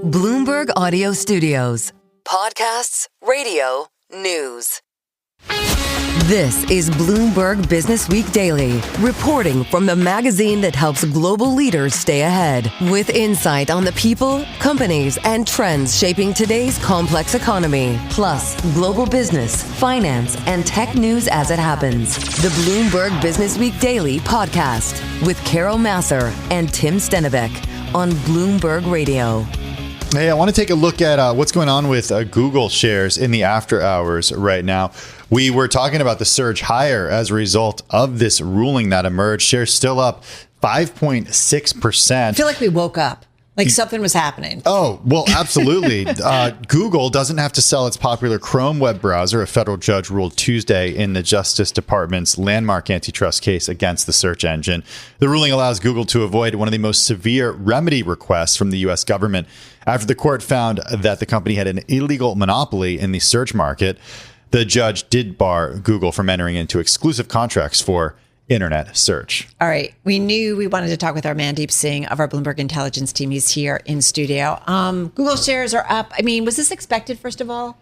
Bloomberg Audio Studios. Podcasts, radio, news. This is Bloomberg Businessweek Daily, reporting from the magazine that helps global leaders stay ahead, with insight on the people, companies, and trends shaping today's complex economy, plus global business, finance, and tech news as it happens. The Bloomberg Businessweek Daily podcast with Carol Masser and Tim Stenevec on Bloomberg Radio. Hey, I want to take a look at what's going on with Google shares in the after hours right now. We were talking about the surge higher as a result of this ruling that emerged. Shares still up 5.6%. I feel like we woke up, like something was happening. Oh, well, absolutely. Google doesn't have to sell its popular Chrome web browser. A federal judge ruled Tuesday in the Justice Department's landmark antitrust case against the search engine. The ruling allows Google to avoid one of the most severe remedy requests from the U.S. government after the court found that the company had an illegal monopoly in the search market. The judge did bar Google from entering into exclusive contracts for internet search. All right. We knew we wanted to talk with our Mandeep Singh of our Bloomberg Intelligence team. He's here in studio. Google shares are up. I mean, was this expected, first of all?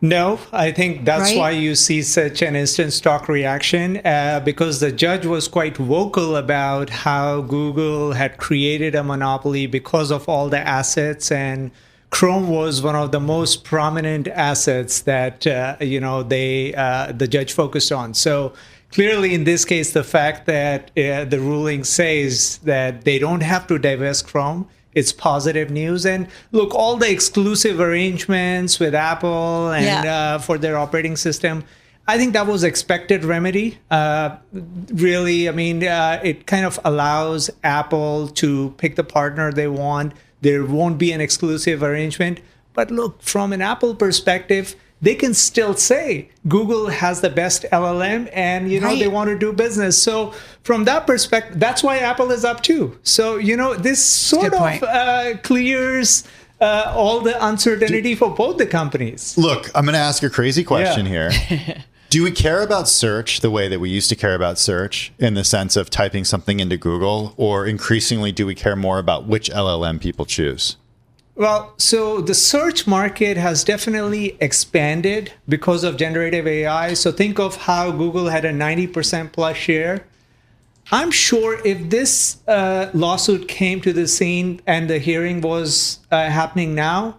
No, I think that's Right? why you see such an instant stock reaction, because the judge was quite vocal about how Google had created a monopoly because of all the assets, and Chrome was one of the most prominent assets that the judge focused on. So clearly, in this case, the fact that the ruling says that they don't have to divest Chrome, it's positive news. And look, all the exclusive arrangements with Apple and for their operating system, I think that was expected remedy. Really, I mean, it kind of allows Apple to pick the partner they want. There won't be an exclusive arrangement. But look, from an Apple perspective, they can still say Google has the best LLM and, they want to do business. So from that perspective, that's why Apple is up too. So, this sort of clears all the uncertainty for both the companies. Look, I'm going to ask a crazy question here. Do we care about search the way that we used to care about search, in the sense of typing something into Google, or increasingly do we care more about which LLM people choose? Well, so the search market has definitely expanded because of generative AI. So think of how Google had a 90% plus share. I'm sure if this lawsuit came to the scene and the hearing was happening now,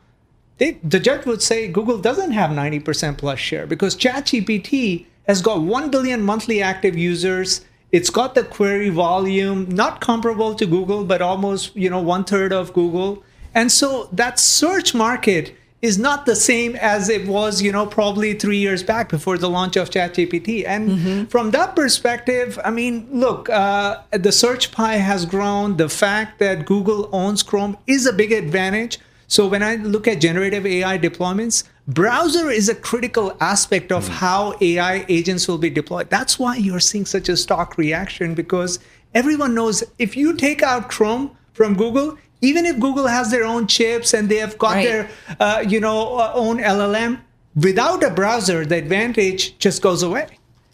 the judge would say Google doesn't have 90% plus share, because ChatGPT has got 1 billion monthly active users. It's got the query volume, not comparable to Google, but almost, 1/3 of Google. And so that search market is not the same as it was, probably 3 years back before the launch of ChatGPT. And from that perspective, I mean, look, the search pie has grown. The fact that Google owns Chrome is a big advantage. So when I look at generative AI deployments, browser is a critical aspect of how AI agents will be deployed. That's why you're seeing such a stock reaction, because everyone knows if you take out Chrome from Google, even if Google has their own chips and they have got their, own LLM, without a browser, the advantage just goes away.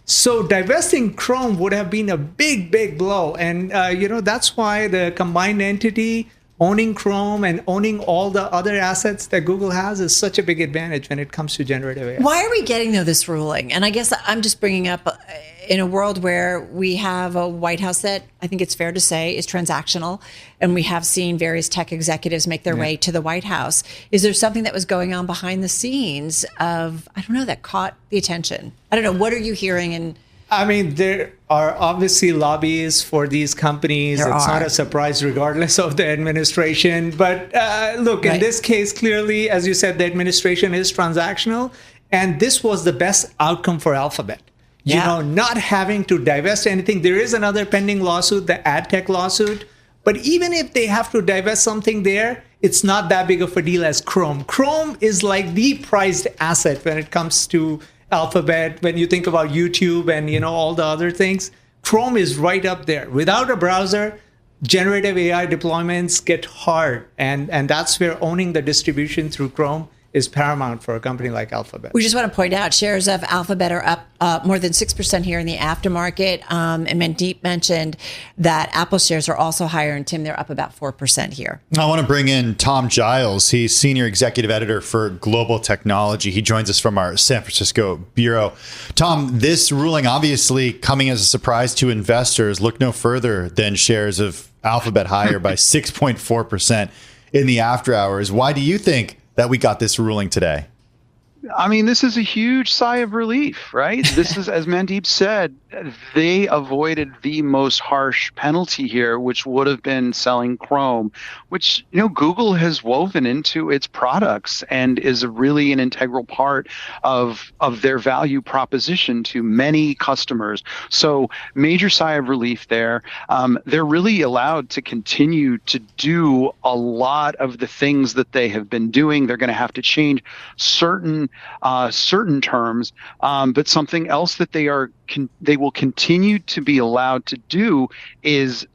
So divesting Chrome would have been a big, big blow. And, that's why the combined entity owning Chrome and owning all the other assets that Google has is such a big advantage when it comes to generative AI. Why are we getting, this ruling? And I guess I'm just bringing up, in a world where we have a White House that I think it's fair to say is transactional, and we have seen various tech executives make their way to the White House. Is there something that was going on behind the scenes that caught the attention? I don't know. What are you hearing? And I mean, there are obviously lobbies for these companies. It's not a surprise regardless of the administration. But look, in this case, clearly, as you said, the administration is transactional. And this was the best outcome for Alphabet. Not having to divest anything. There is another pending lawsuit, the ad tech lawsuit. But even if they have to divest something there, it's not that big of a deal as Chrome. Chrome is like the prized asset when it comes to Alphabet. When you think about YouTube and, all the other things, Chrome is right up there. Without a browser, generative AI deployments get hard. And that's where owning the distribution through Chrome is paramount for a company like Alphabet. We just want to point out shares of Alphabet are up more than 6% here in the aftermarket. And Mandeep mentioned that Apple shares are also higher. And Tim, they're up about 4% here. I want to bring in Tom Giles. He's senior executive editor for Global Technology. He joins us from our San Francisco bureau. Tom, this ruling obviously coming as a surprise to investors. Look no further than shares of Alphabet higher by 6.4% in the after hours. Why do you think that we got this ruling today? I mean, this is a huge sigh of relief, right? This is, as Mandeep said, they avoided the most harsh penalty here, which would have been selling Chrome, which, Google has woven into its products and is really an integral part of their value proposition to many customers. So major sigh of relief there. They're really allowed to continue to do a lot of the things that they have been doing. They're going to have to change certain terms, but something else that they will continue to be allowed to do is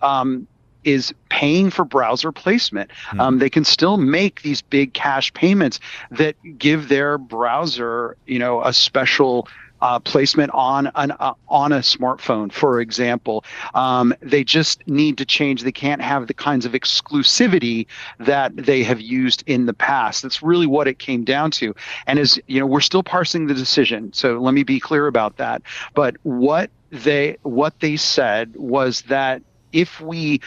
paying for browser placement. They can still make these big cash payments that give their browser, a special placement on a smartphone, for example. They just need to change. They can't have the kinds of exclusivity that they have used in the past. That's really what it came down to. And as we're still parsing the decision, so let me be clear about that. But what they said was that if we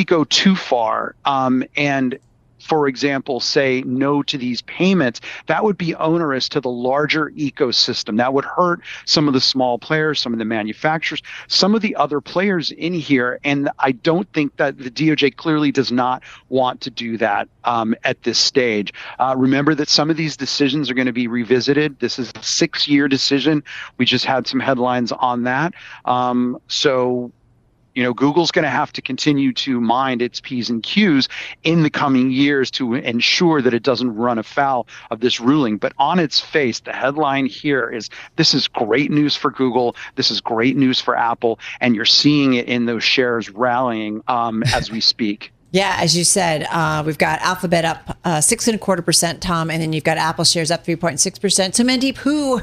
go too far and, for example, say no to these payments, that would be onerous to the larger ecosystem. That would hurt some of the small players, some of the manufacturers, some of the other players in here. And I don't think that the DOJ clearly does not want to do that at this stage. Remember that some of these decisions are going to be revisited. This is a 6-year decision. We just had some headlines on that. Google's going to have to continue to mind its P's and Q's in the coming years to ensure that it doesn't run afoul of this ruling. But on its face, the headline here is this is great news for Google. This is great news for Apple. And you're seeing it in those shares rallying as we speak. Yeah, as you said, we've got Alphabet up 6.25%, Tom, and then you've got Apple shares up 3.6%. So Mandeep, who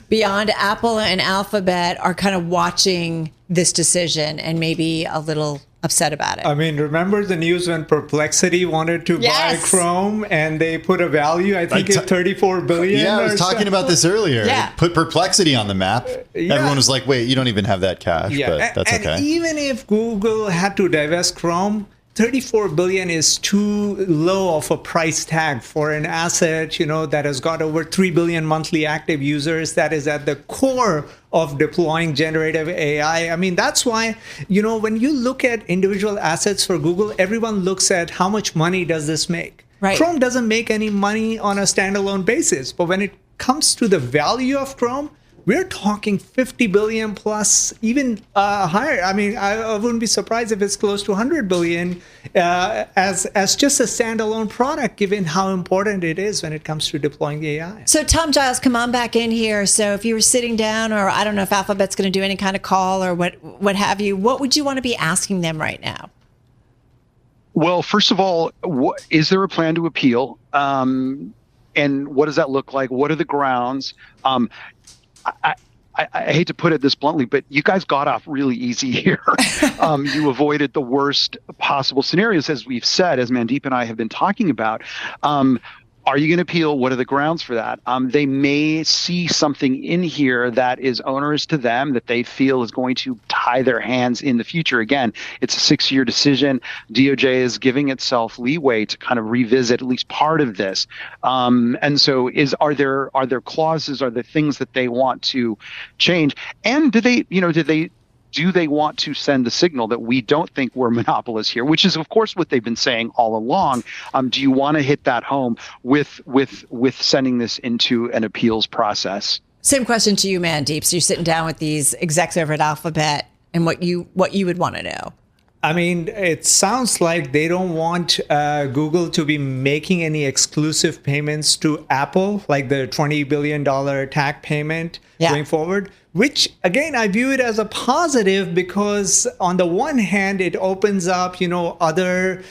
beyond Apple and Alphabet are kind of watching this decision and maybe a little upset about it? I mean, remember the news when Perplexity wanted to buy Chrome and they put a value, I think it's $34 billion. Yeah, I was talking about this earlier. Yeah. Put Perplexity on the map. Yeah. Everyone was like, wait, you don't even have that cash, but that's okay. And even if Google had to divest Chrome, $34 billion is too low of a price tag for an asset, that has got over 3 billion monthly active users, that is at the core of deploying generative AI. I mean, that's why, when you look at individual assets for Google, everyone looks at how much money does this make. Right. Chrome doesn't make any money on a standalone basis, but when it comes to the value of Chrome, we're talking 50 billion plus, even higher. I mean, I wouldn't be surprised if it's close to 100 billion as just a standalone product, given how important it is when it comes to deploying the AI. So Tom Giles, come on back in here. So if you were sitting down, or I don't know if Alphabet's going to do any kind of call or what have you, what would you want to be asking them right now? Well, first of all, is there a plan to appeal? And what does that look like? What are the grounds? I hate to put it this bluntly, but you guys got off really easy here. You avoided the worst possible scenarios, as we've said, as Mandeep and I have been talking about. Are you going to appeal? What are the grounds for that? They may see something in here that is onerous to them that they feel is going to tie their hands in the future. Again, it's a 6-year decision. DOJ is giving itself leeway to kind of revisit at least part of this. And so are there clauses, are there things that they want to change? And do they want to send the signal that we don't think we're monopolists here, which is, of course, what they've been saying all along? Do you want to hit that home with sending this into an appeals process? Same question to you, Mandeep. So you're sitting down with these execs over at Alphabet, and what you would want to know. I mean, it sounds like they don't want Google to be making any exclusive payments to Apple, like the $20 billion TAC payment going forward, which, again, I view it as a positive because on the one hand, it opens up, other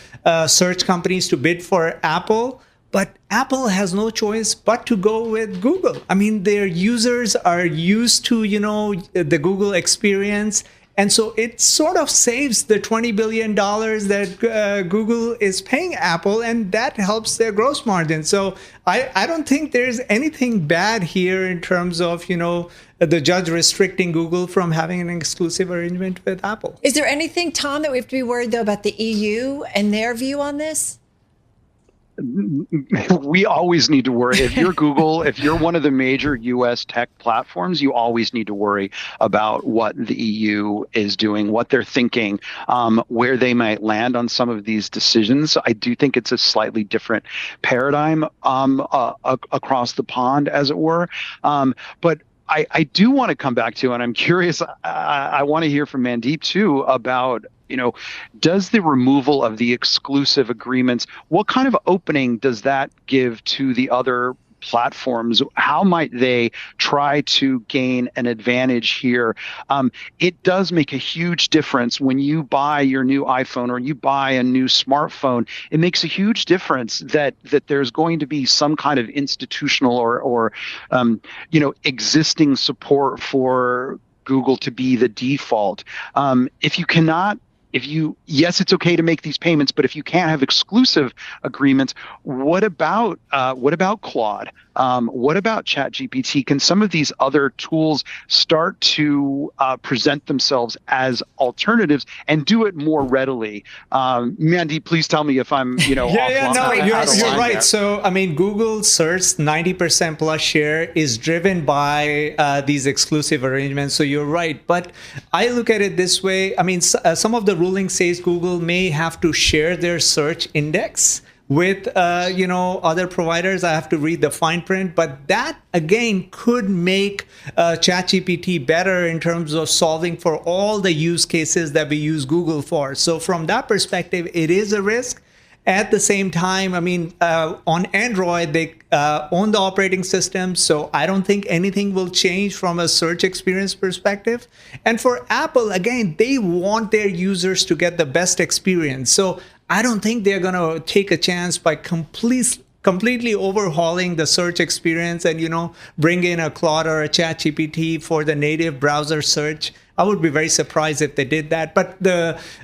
search companies to bid for Apple. But Apple has no choice but to go with Google. I mean, their users are used to, the Google experience. And so it sort of saves the $20 billion that Google is paying Apple, and that helps their gross margin. So I don't think there's anything bad here in terms of, the judge restricting Google from having an exclusive arrangement with Apple. Is there anything, Tom, that we have to be worried, though, about the EU and their view on this? We always need to worry. If you're Google, if you're one of the major U.S. tech platforms, you always need to worry about what the EU is doing, what they're thinking, where they might land on some of these decisions. I do think it's a slightly different paradigm across the pond, as it were. But I do want to come back to, and I'm curious, I want to hear from Mandeep too about, does the removal of the exclusive agreements, what kind of opening does that give to the other platforms? How might they try to gain an advantage here? It does make a huge difference when you buy your new iPhone or you buy a new smartphone. It makes a huge difference that there's going to be some kind of institutional or existing support for Google to be the default. Yes, it's okay to make these payments, but if you can't have exclusive agreements, what about Claude? What about ChatGPT? Can some of these other tools start to present themselves as alternatives and do it more readily? Mandy, please tell me if I'm, you're right. There. So, Google Search's 90% plus share is driven by these exclusive arrangements. So you're right. But I look at it this way. Some of the ruling says Google may have to share their search index with other providers. I have to read the fine print, but that again could make ChatGPT better in terms of solving for all the use cases that we use Google for. So from that perspective, it is a risk. At the same time, on Android, they own the operating system, so I don't think anything will change from a search experience perspective. And for Apple, again, they want their users to get the best experience. So I don't think they're going to take a chance by completely overhauling the search experience and, bring in a Claude or a ChatGPT for the native browser search. I would be very surprised if they did that. But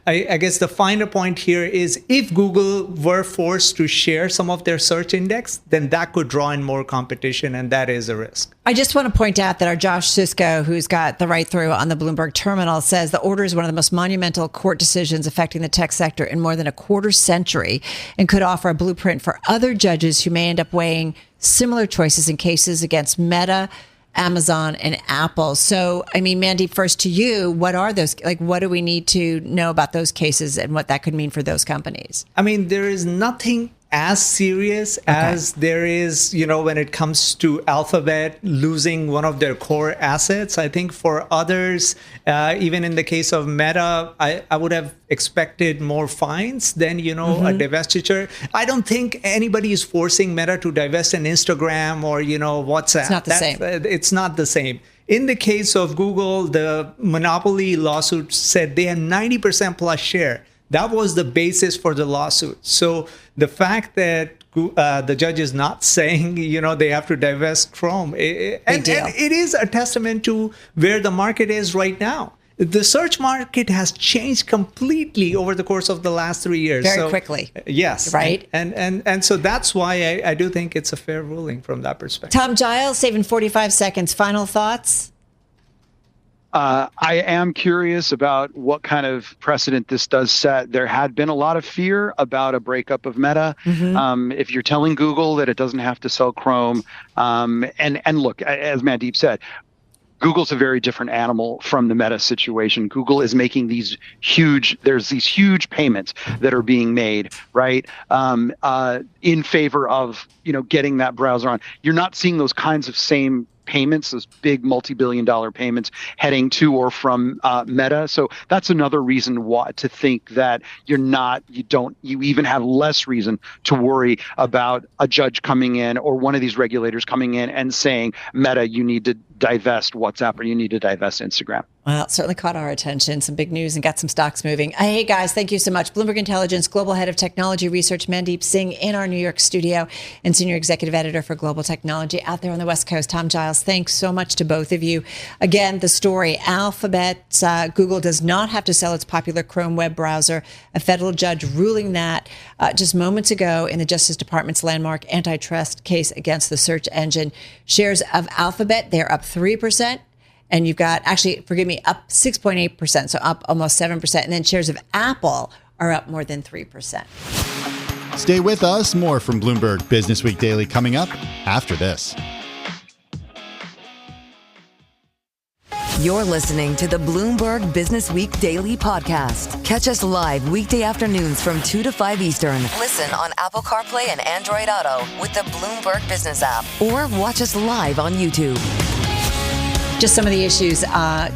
I guess the finer point here is if Google were forced to share some of their search index, then that could draw in more competition, and that is a risk. I just want to point out that our Josh Sisko, who's got the right through on the Bloomberg terminal, says the order is one of the most monumental court decisions affecting the tech sector in more than a quarter century and could offer a blueprint for other judges who may end up weighing similar choices in cases against Meta, Amazon, and Apple. So, Mandeep, first to you, what are those, what do we need to know about those cases and what that could mean for those companies? There is nothing as serious as there is, when it comes to Alphabet losing one of their core assets. I think for others, even in the case of Meta, I would have expected more fines than, a divestiture. I don't think anybody is forcing Meta to divest an Instagram or, WhatsApp. It's not the same. It's not the same. In the case of Google, the monopoly lawsuit said they have 90% plus share. That was the basis for the lawsuit. So the fact that the judge is not saying, they have to divest Chrome, and it is a testament to where the market is right now. The search market has changed completely over the course of the last 3 years. Very quickly. Yes. Right. And so that's why I do think it's a fair ruling from that perspective. Tom Giles, saving 45 seconds. Final thoughts? I am curious about what kind of precedent this does set. There had been a lot of fear about a breakup of Meta. If you're telling Google that it doesn't have to sell Chrome, and look, as Mandeep said, Google's a very different animal from the Meta situation. Google is making these huge payments that are being made, right, in favor of, getting that browser on. You're not seeing those kinds of same payments, those big multi-billion-dollar payments heading to or from Meta. So that's another reason why to think that you even have less reason to worry about a judge coming in or one of these regulators coming in and saying, Meta, you need to divest WhatsApp or you need to divest Instagram. Well, it certainly caught our attention. Some big news and got some stocks moving. Hey, guys, thank you so much. Bloomberg Intelligence Global Head of Technology Research, Mandeep Singh, in our New York studio, and Senior Executive Editor for Global Technology out there on the West Coast, Tom Giles. Thanks so much to both of you. Again, the story, Alphabet, Google does not have to sell its popular Chrome web browser. A federal judge ruling that just moments ago in the Justice Department's landmark antitrust case against the search engine. Shares of Alphabet, they're up 3%. And you've got, actually, forgive me, up 6.8%, so up almost 7%. And then shares of Apple are up more than 3%. Stay with us. More from Bloomberg Businessweek Daily coming up after this. You're listening to the Bloomberg Businessweek Daily Podcast. Catch us live weekday afternoons from 2 to 5 Eastern. Listen on Apple CarPlay and Android Auto with the Bloomberg Business app. Or watch us live on YouTube. Just some of the issues,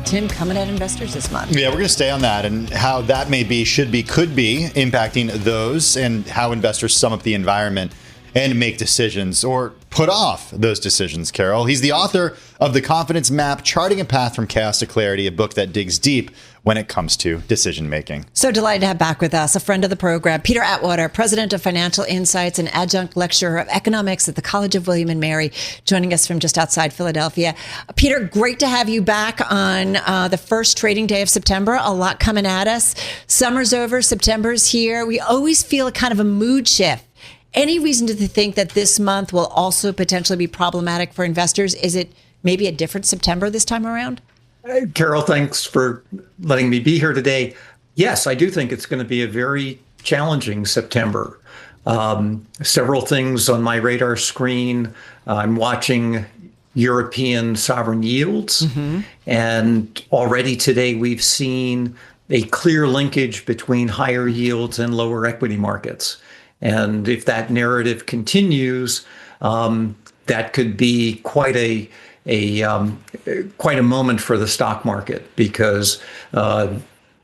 Tim, coming at investors this month. Yeah, we're going to stay on that and how that may be, should be, could be impacting those and how investors sum up the environment and make decisions or put off those decisions, Carol. He's the author of The Confidence Map, Charting a Path from Chaos to Clarity, a book that digs deep when it comes to decision making. So delighted to have back with us a friend of the program, Peter Atwater, president of Financial Insights and adjunct lecturer of economics at the College of William and Mary, joining us from just outside Philadelphia. Peter, great to have you back on the first trading day of September. A lot coming at us. Summer's over, September's here. We always feel a kind of a mood shift. Any reason to think that this month will also potentially be problematic for investors? Is it maybe a different September this time around? Carol, thanks for letting me be here today. Yes, I do think it's going to be a very challenging September. Several things on my radar screen. I'm watching European sovereign yields. And already today we've seen a clear linkage between higher yields and lower equity markets. And if that narrative continues, that could be quite a moment for the stock market, because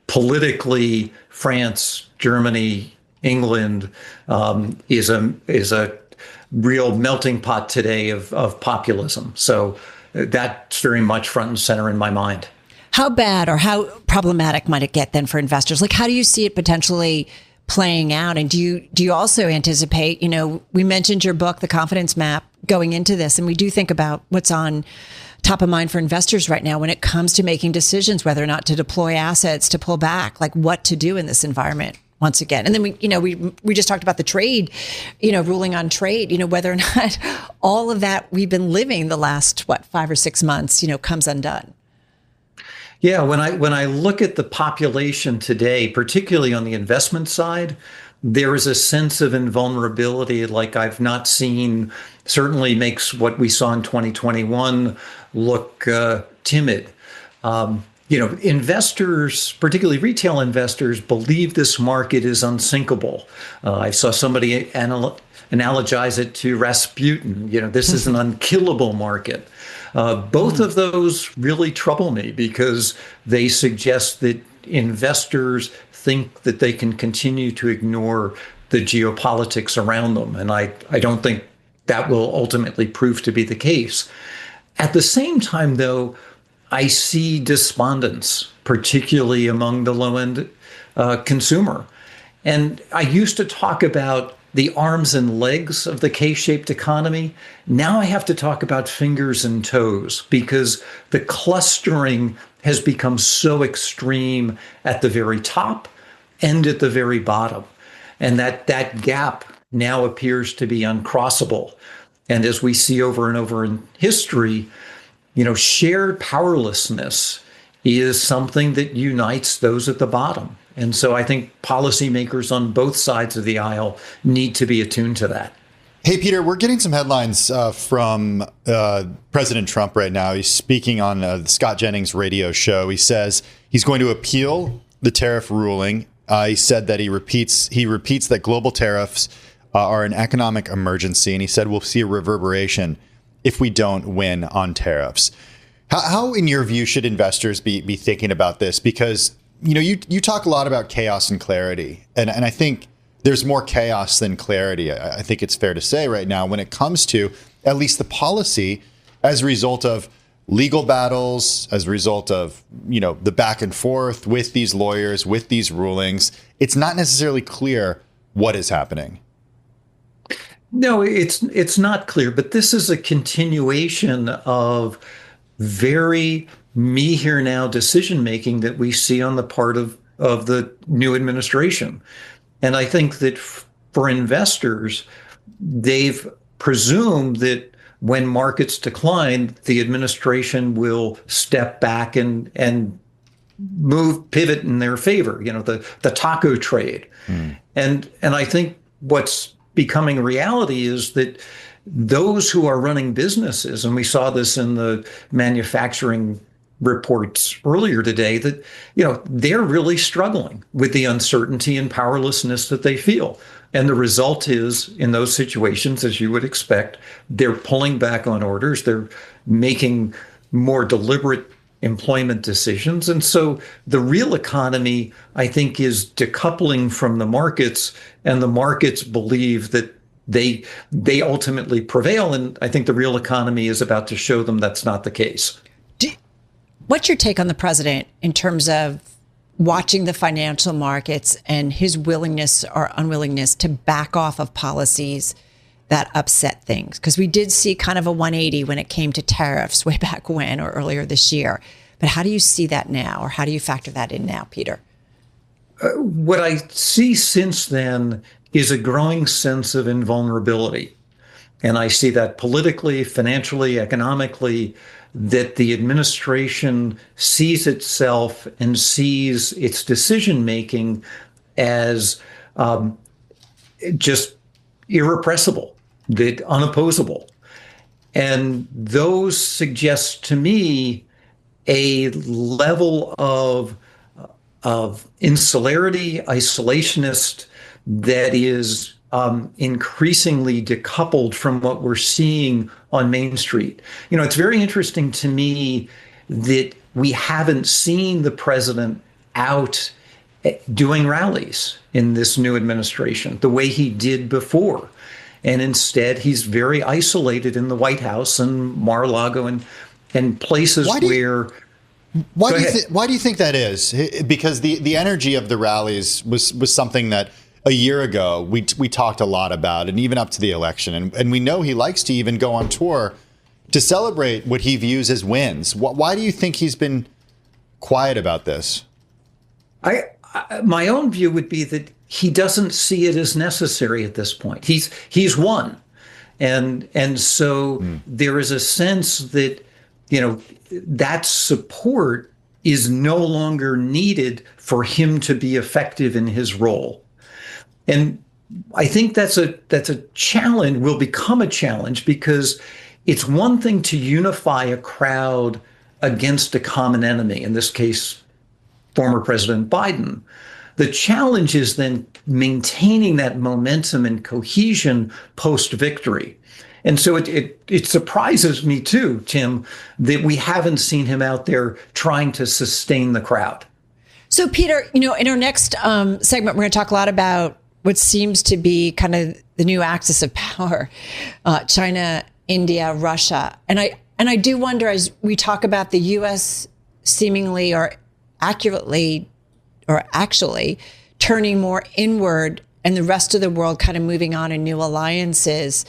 politically, France, Germany, England is a real melting pot today of populism. So that's very much front and center in my mind. How bad or how problematic might it get then for investors? Like, how do you see it potentially playing out? And do you also anticipate, we mentioned your book, The Confidence Map, going into this, and we do think about what's on top of mind for investors right now when it comes to making decisions, whether or not to deploy assets, to pull back, like what to do in this environment once again. And then we just talked about the trade, ruling on trade, whether or not all of that we've been living the last, 5 or 6 months, comes undone. Yeah, when I look at the population today, particularly on the investment side, there is a sense of invulnerability like I've not seen. Certainly makes what we saw in 2021 look timid. Investors, particularly retail investors, believe this market is unsinkable. I saw somebody analogize it to Rasputin. This is an unkillable market. Both of those really trouble me because they suggest that investors think that they can continue to ignore the geopolitics around them. And I don't think that will ultimately prove to be the case. At the same time, though, I see despondence, particularly among the low-end consumer. And I used to talk about the arms and legs of the K-shaped economy. Now I have to talk about fingers and toes, because the clustering has become so extreme at the very top and at the very bottom. And that gap now appears to be uncrossable. And as we see over and over in history, shared powerlessness is something that unites those at the bottom. And so I think policymakers on both sides of the aisle need to be attuned to that. Hey, Peter, we're getting some headlines from President Trump right now. He's speaking on the Scott Jennings radio show. He says he's going to appeal the tariff ruling. He said that he repeats that global tariffs are an economic emergency. And he said we'll see a reverberation if we don't win on tariffs. How in your view, should investors be thinking about this? Because you talk a lot about chaos and clarity, and I think there's more chaos than clarity. I think it's fair to say right now when it comes to at least the policy as a result of legal battles as a result of, the back and forth with these lawyers, with these rulings. It's not necessarily clear what is happening. No, it's not clear, but this is a continuation of very me here now decision making that we see on the part of the new administration. And I think that for investors, they've presumed that when markets decline, the administration will step back and pivot in their favor, the taco trade. And I think what's becoming reality is that those who are running businesses, and we saw this in the manufacturing reports earlier today, that they're really struggling with the uncertainty and powerlessness that they feel. And the result is, in those situations, as you would expect, they're pulling back on orders, they're making more deliberate employment decisions. And so the real economy, I think, is decoupling from the markets, and the markets believe that they ultimately prevail. And I think the real economy is about to show them that's not the case. What's your take on the president in terms of watching the financial markets and his willingness or unwillingness to back off of policies that upset things? Because we did see kind of a 180 when it came to tariffs way back when, or earlier this year. But how do you see that now, or how do you factor that in now, Peter? What I see since then is a growing sense of invulnerability. And I see that politically, financially, economically, that the administration sees itself and sees its decision-making as just irrepressible, that unopposable. And those suggest to me a level of insularity, isolationist, that is increasingly decoupled from what we're seeing on Main Street. It's very interesting to me that we haven't seen the president out doing rallies in this new administration the way he did before. And instead, he's very isolated in the White House and Mar-a-Lago and places Why do you think that is? Because the energy of the rallies was something that a year ago we talked a lot about, and even up to the election. And we know he likes to even go on tour to celebrate what he views as wins. Why do you think he's been quiet about this? My own view would be that he doesn't see it as necessary at this point. He's won. And so there is a sense that, that support is no longer needed for him to be effective in his role. And I think that's a challenge, will become a challenge, because it's one thing to unify a crowd against a common enemy, in this case, former President Biden. The challenge is then maintaining that momentum and cohesion post-victory. And so it surprises me too, Tim, that we haven't seen him out there trying to sustain the crowd. So, Peter, in our next segment, we're going to talk a lot about what seems to be kind of the new axis of power, China, India, Russia. And I do wonder, as we talk about the U.S. seemingly or accurately or actually turning more inward and the rest of the world kind of moving on in new alliances,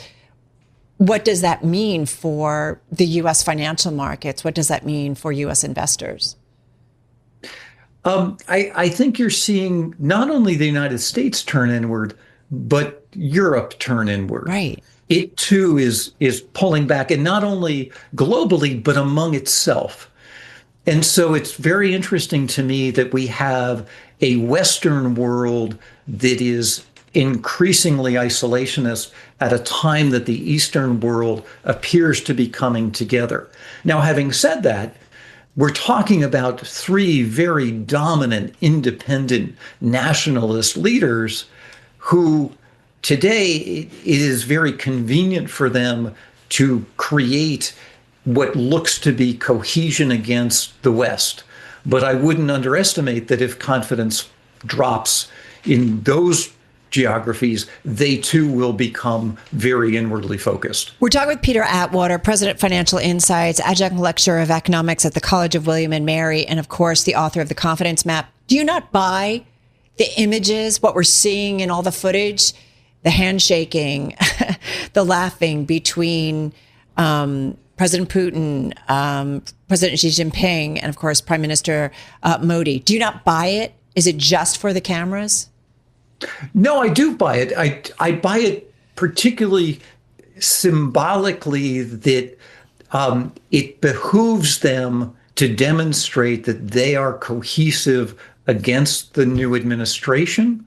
what does that mean for the U.S. financial markets? What does that mean for U.S. investors? I think you're seeing not only the United States turn inward, but Europe turn inward. Right. It too is pulling back, and not only globally, but among itself. And so it's very interesting to me that we have a Western world that is increasingly isolationist at a time that the Eastern world appears to be coming together. Now, having said that, we're talking about three very dominant, independent, nationalist leaders who today it is very convenient for them to create what looks to be cohesion against the West. But I wouldn't underestimate that if confidence drops in those geographies, they too will become very inwardly focused. We're talking with Peter Atwater, President, Financial Insights, Adjunct Lecturer of Economics at the College of William and Mary, and of course, the author of The Confidence Map. Do you not buy the images, what we're seeing in all the footage, the handshaking, the laughing between President Putin, President Xi Jinping, and of course, Prime Minister Modi? Do you not buy it? Is it just for the cameras? No, I do buy it. I buy it particularly symbolically that it behooves them to demonstrate that they are cohesive against the new administration.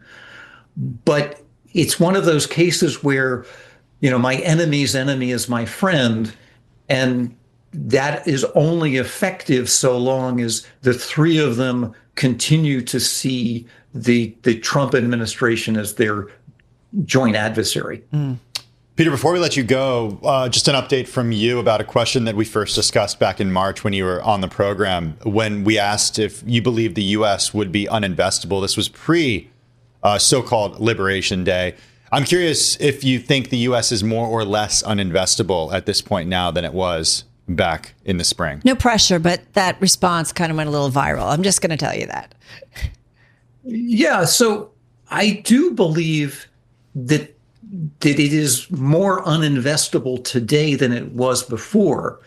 But it's one of those cases where, my enemy's enemy is my friend. And that is only effective so long as the three of them continue to see the Trump administration as their joint adversary. Peter, before we let you go, just an update from you about a question that we first discussed back in March when you were on the program, when we asked if you believe the U.S. would be uninvestable. This was pre so-called Liberation Day. I'm curious if you think the U.S. is more or less uninvestable at this point now than it was back in the spring. No pressure, but that response kind of went a little viral. I'm just going to tell you that. Yeah, so I do believe that it is more uninvestable today than it was before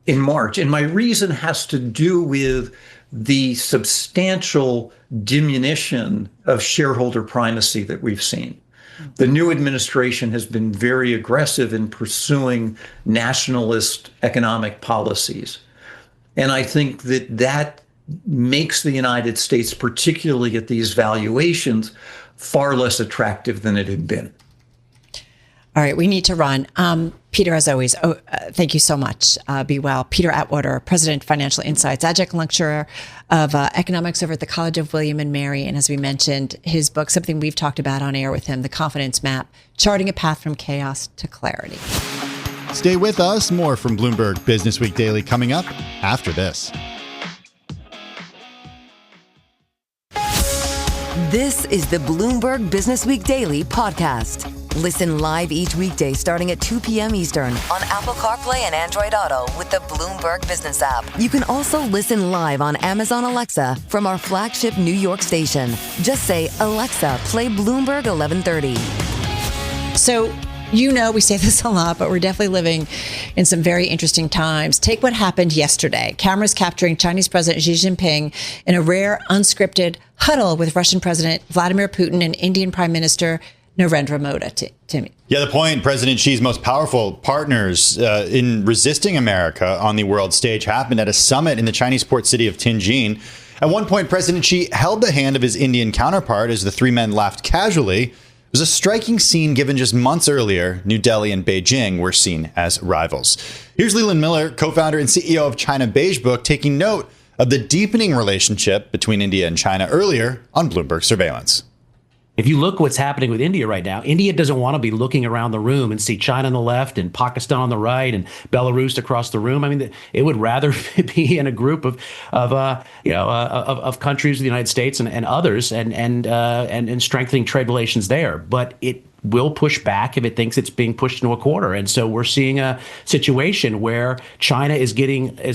in March. And my reason has to do with the substantial diminution of shareholder primacy that we've seen. The new administration has been very aggressive in pursuing nationalist economic policies. And I think that makes the United States, particularly at these valuations, far less attractive than it had been. All right, we need to run. Peter, as always, thank you so much. Be well. Peter Atwater, President, Financial Insights, Adjunct Lecturer of Economics over at the College of William and Mary. And as we mentioned, his book, something we've talked about on air with him, The Confidence Map, Charting a Path from Chaos to Clarity. Stay with us. More from Bloomberg Businessweek Daily coming up after this. This is the Bloomberg Businessweek Daily podcast. Listen live each weekday starting at 2 p.m. Eastern on Apple CarPlay and Android Auto with the Bloomberg Business app. You can also listen live on Amazon Alexa from our flagship New York station. Just say, Alexa, play Bloomberg 1130. So, we say this a lot, but we're definitely living in some very interesting times. Take what happened yesterday. Cameras capturing Chinese President Xi Jinping in a rare, unscripted huddle with Russian President Vladimir Putin and Indian Prime Minister Narendra Modi. Timmy. Yeah, the point, President Xi's most powerful partners in resisting America on the world stage happened at a summit in the Chinese port city of Tianjin. At one point, President Xi held the hand of his Indian counterpart as the three men laughed casually. It was a striking scene given just months earlier, New Delhi and Beijing were seen as rivals. Here's Leland Miller, co-founder and CEO of China Beige Book, taking note of the deepening relationship between India and China earlier on Bloomberg Surveillance. If you look what's happening with India right now, India doesn't want to be looking around the room and see China on the left and Pakistan on the right and Belarus across the room. I mean, it would rather be in a group of countries, the United States and others, and strengthening trade relations there. But it will push back if it thinks it's being pushed into a corner. And so we're seeing a situation where China is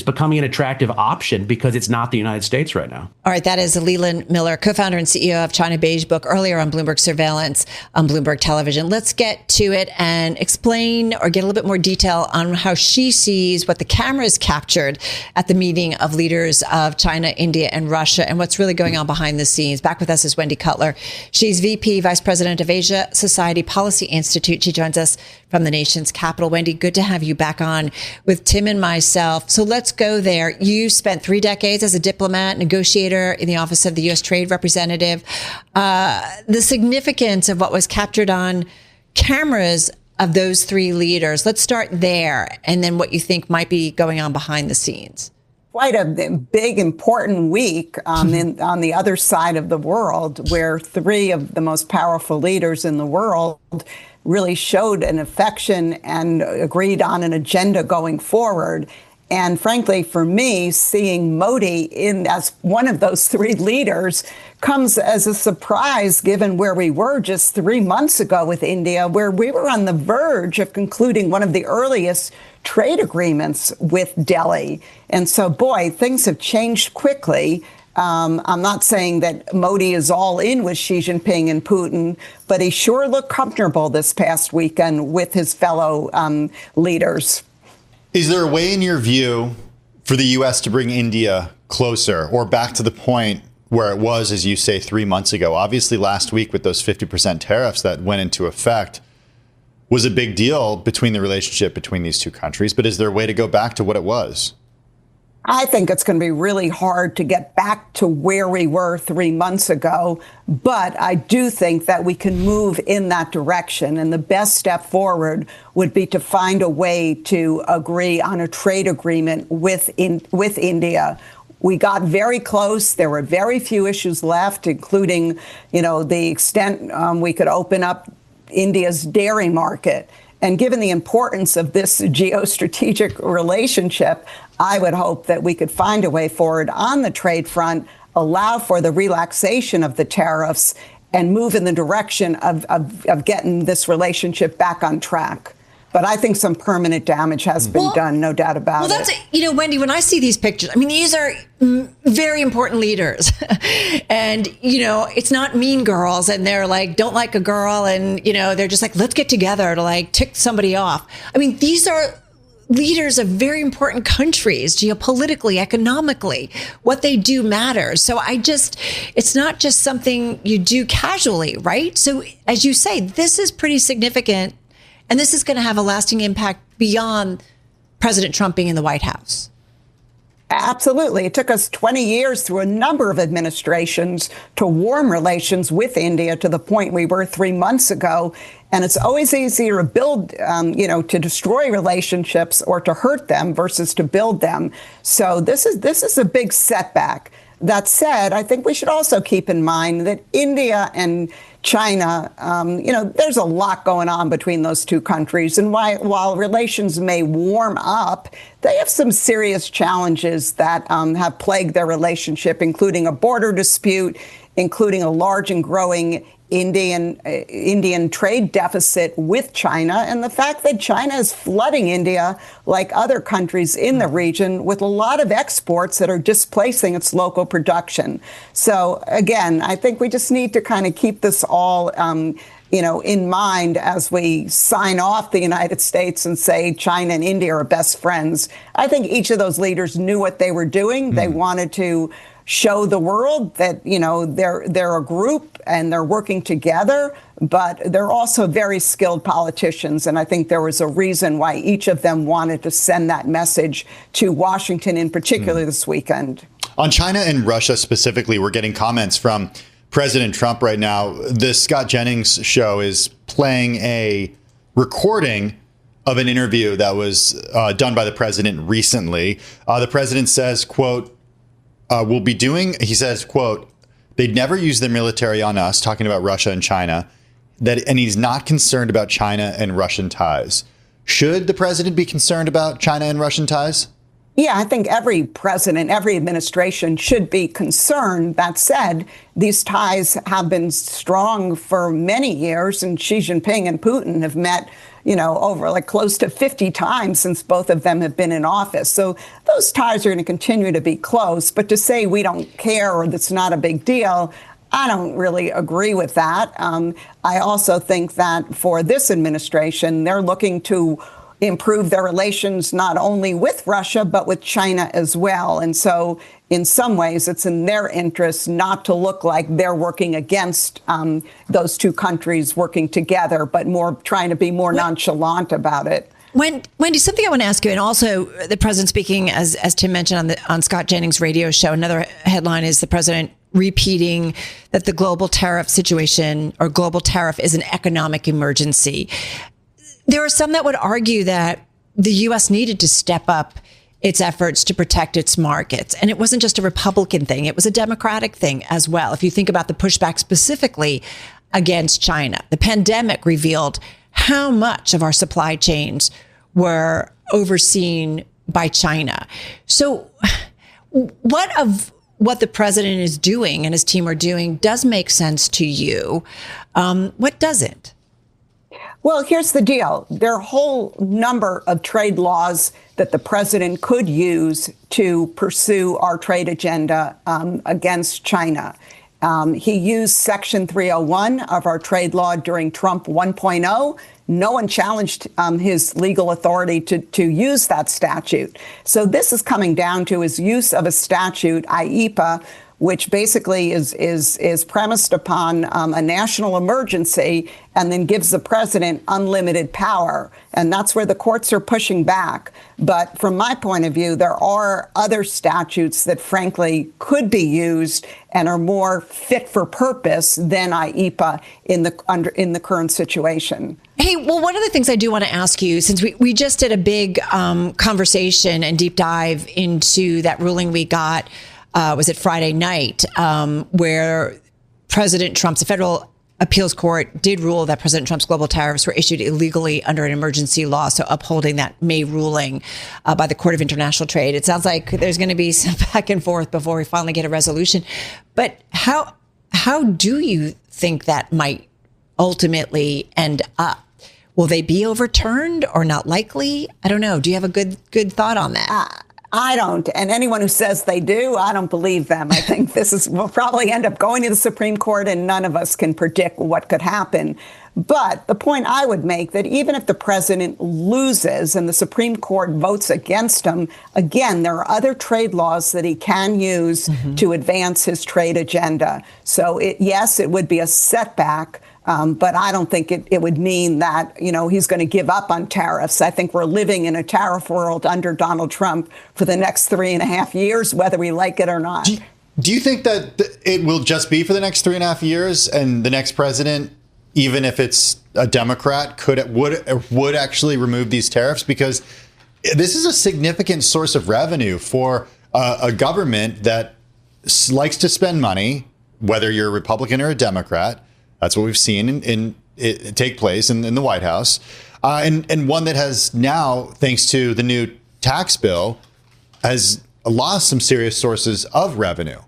becoming an attractive option because it's not the United States right now. All right, that is Leland Miller, co-founder and CEO of China Beige Book, earlier on Bloomberg Surveillance on Bloomberg Television. Let's get to it and explain or get a little bit more detail on how she sees what the cameras captured at the meeting of leaders of China, India, and Russia, and what's really going on behind the scenes. Back with us is Wendy Cutler. She's VP, Vice President of Asia Society Policy Institute. She joins us from the nation's capital. Wendy, good to have you back on with Tim and myself. So let's go there. You spent 3 decades as a diplomat, negotiator in the Office of the U.S. Trade Representative. The significance of what was captured on cameras of those three leaders. Let's start there, and then what you think might be going on behind the scenes. Quite a big, important week on the other side of the world, where three of the most powerful leaders in the world really showed an affection and agreed on an agenda going forward. And frankly, for me, seeing Modi as one of those three leaders comes as a surprise, given where we were just 3 months ago with India, where we were on the verge of concluding one of the earliest trade agreements with Delhi. And so, boy, things have changed quickly. I'm not saying that Modi is all in with Xi Jinping and Putin, but he sure looked comfortable this past weekend with his fellow leaders. Is there a way, in your view, for the U.S. to bring India closer or back to the point where it was, as you say, 3 months ago? Obviously, last week with those 50% tariffs that went into effect was a big deal between the relationship between these two countries. But is there a way to go back to what it was? I think it's going to be really hard to get back to where we were 3 months ago, but I do think that we can move in that direction. And the best step forward would be to find a way to agree on a trade agreement with India. We got very close. There were very few issues left, including, the extent we could open up India's dairy market. And given the importance of this geostrategic relationship, I would hope that we could find a way forward on the trade front, allow for the relaxation of the tariffs, and move in the direction of getting this relationship back on track. But I think some permanent damage has been done, no doubt about it. Well, that's, Wendy, when I see these pictures, I mean, these are very important leaders. And, it's not mean girls and they're like, don't like a girl. And, they're just like, let's get together to like tick somebody off. I mean, these are leaders of very important countries, geopolitically, economically. What they do matters. So it's not just something you do casually, right? So as you say, this is pretty significant. And this is going to have a lasting impact beyond President Trump being in the White House. Absolutely. It took us 20 years through a number of administrations to warm relations with India to the point we were 3 months ago. And it's always easier to build, to destroy relationships or to hurt them versus to build them. So this is a big setback. That said, I think we should also keep in mind that India and China, there's a lot going on between those two countries. And while relations may warm up, they have some serious challenges that have plagued their relationship, including a border dispute, including a large and growing Indian trade deficit with China, and the fact that China is flooding India, like other countries in the region, with a lot of exports that are displacing its local production. So again, I think we just need to kind of keep this all in mind as we sign off the United States and say China and India are best friends. I think each of those leaders knew what they were doing. They wanted to show the world that, they're a group and they're working together, but they're also very skilled politicians. And I think there was a reason why each of them wanted to send that message to Washington, in particular this weekend. On China and Russia specifically, we're getting comments from President Trump right now. The Scott Jennings show is playing a recording of an interview that was done by the president recently. The president says, quote, he says, quote, they'd never use their military on us, talking about Russia and China, and he's not concerned about China and Russian ties. Should the president be concerned about China and Russian ties? Yeah, I think every president, every administration should be concerned. That said, these ties have been strong for many years, and Xi Jinping and Putin have met, over like close to 50 times since both of them have been in office. So those ties are going to continue to be close. But to say we don't care or that's not a big deal, I don't really agree with that. I also think that for this administration, they're looking to improve their relations not only with Russia, but with China as well. And so in some ways, it's in their interest not to look like they're working against those two countries working together, but more trying to be more nonchalant about it. Wendy, something I want to ask you, and also the president speaking, as Tim mentioned on Scott Jennings' radio show, another headline is the president repeating that the global tariff situation or global tariff is an economic emergency. There are some that would argue that the U.S. needed to step up its efforts to protect its markets. And it wasn't just a Republican thing. It was a Democratic thing as well. If you think about the pushback specifically against China, the pandemic revealed how much of our supply chains were overseen by China. So what the president is doing and his team are doing does make sense to you. What doesn't? Well, here's the deal. There are a whole number of trade laws that the president could use to pursue our trade agenda against China. He used Section 301 of our trade law during Trump 1.0. No one challenged his legal authority to use that statute. So this is coming down to his use of a statute, IEEPA, which basically is premised upon a national emergency and then gives the president unlimited power. And that's where the courts are pushing back. But from my point of view, there are other statutes that frankly could be used and are more fit for purpose than IEEPA in the current situation. Hey, well, one of the things I do want to ask you, since we just did a big conversation and deep dive into that ruling we got, was it Friday night, where President Trump's, the federal appeals court did rule that President Trump's global tariffs were issued illegally under an emergency law, so upholding that May ruling by the Court of International Trade. It sounds like there's going to be some back and forth before we finally get a resolution. But how do you think that might ultimately end up? Will they be overturned or not likely? I don't know. Do you have a good thought on that? I don't. And anyone who says they do, I don't believe them. I think we'll probably end up going to the Supreme Court and none of us can predict what could happen. But the point I would make that even if the president loses and the Supreme Court votes against him, again, there are other trade laws that he can use to advance his trade agenda. So yes, it would be a setback. But I don't think it would mean that, he's going to give up on tariffs. I think we're living in a tariff world under Donald Trump for the next 3.5 years, whether we like it or not. Do you think that it will just be for the next 3.5 years and the next president, even if it's a Democrat, would actually remove these tariffs? Because this is a significant source of revenue for a government that likes to spend money, whether you're a Republican or a Democrat. That's what we've seen in take place in the White House, and one that has now, thanks to the new tax bill, has lost some serious sources of revenue.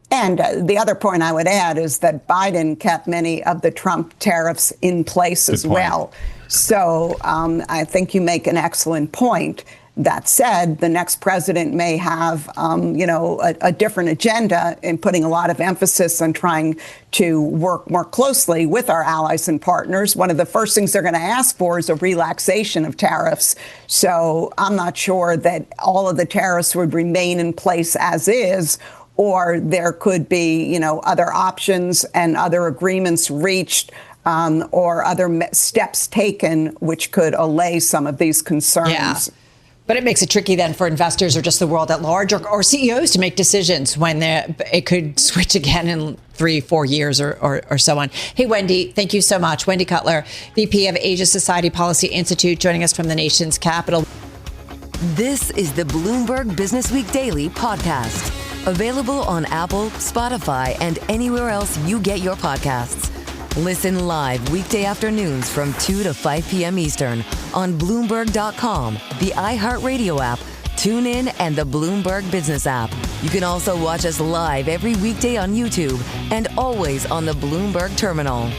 And the other point I would add is that Biden kept many of the Trump tariffs in place as well. So I think you make an excellent point. That said, the next president may have, a different agenda in putting a lot of emphasis on trying to work more closely with our allies and partners. One of the first things they're going to ask for is a relaxation of tariffs. So I'm not sure that all of the tariffs would remain in place as is, or there could be, other options and other agreements reached or other steps taken which could allay some of these concerns. Yeah. But it makes it tricky then for investors or just the world at large or CEOs to make decisions when it could switch again in 3-4 years or so on. Hey, Wendy, thank you so much. Wendy Cutler, VP of Asia Society Policy Institute, joining us from the nation's capital. This is the Bloomberg Businessweek Daily podcast. Available on Apple, Spotify, and anywhere else you get your podcasts. Listen live weekday afternoons from 2 to 5 p.m. Eastern on Bloomberg.com, the iHeartRadio app, TuneIn, and the Bloomberg Business app. You can also watch us live every weekday on YouTube and always on the Bloomberg Terminal.